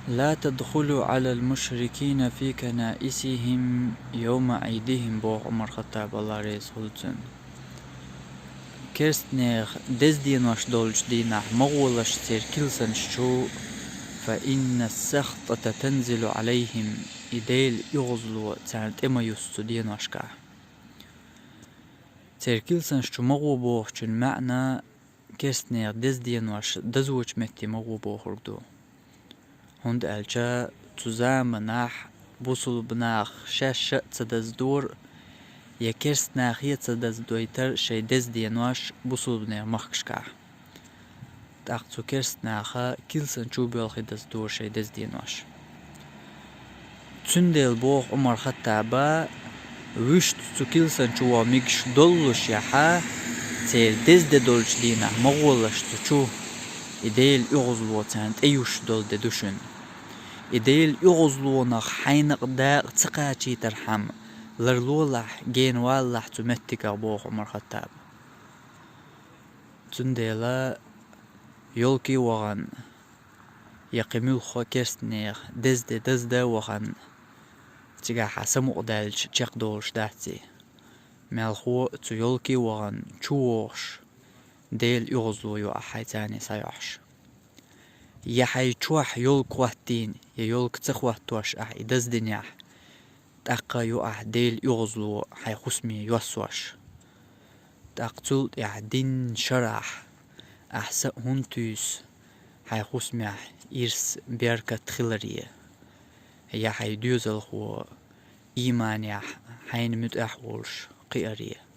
لا تدخلوا على المشركين في كنائسهم يوم عيدهم بو عمر خطاب الله رئيس هلتن كرستنيخ دز دينوش دولش دينح مغولش تير كيلسن شو فإن السخطة تنزل عليهم إديل يغزلوا تانت إما يستو دينوشكا تير كيلسن شو مغوبوخ چون معنى كرستنيخ دز دينوش دزوش متي مغوبوخ ردو هند ألجا تزامناح بوصل بناخ شاش تدزدور يكرس ناخية تدزدويتر شي دز دينواش بوصل بناخ مخكشكا تاقتو كرس ناخا كيلسن شو بيولخي دزدور شي دز دينواش تندل بوخ عمر خطابا وشت تو كيلسن شو ميكش دولش يحا تير دز دولش دينا مغولش تو إديل يغزلو تانت أيوش دول دوشن إديل يغزلونخ حينق داق تقاتي ترحم لرلولح جين والح تمتك بوخ عمر خطاب تنديلا يولكي وغن يقيمل خو كرستنيخ دزده وغن تيجا حسمو دالش تشق دولش داتي مالخو تو يولكي وغن تشوش ديل يغزلو يو أحيتاني سايوحش يحي تشوح يولك واتين يولك تخواتوش إدز دنياح تاقا يو ديل يغزلو حي خسمي يوسوش تاقتل دين شرح أحسا هنتوس حي خسمي إرس بيركة تخلرية يحي دوزل خو إيمان حين متأحولش قيارية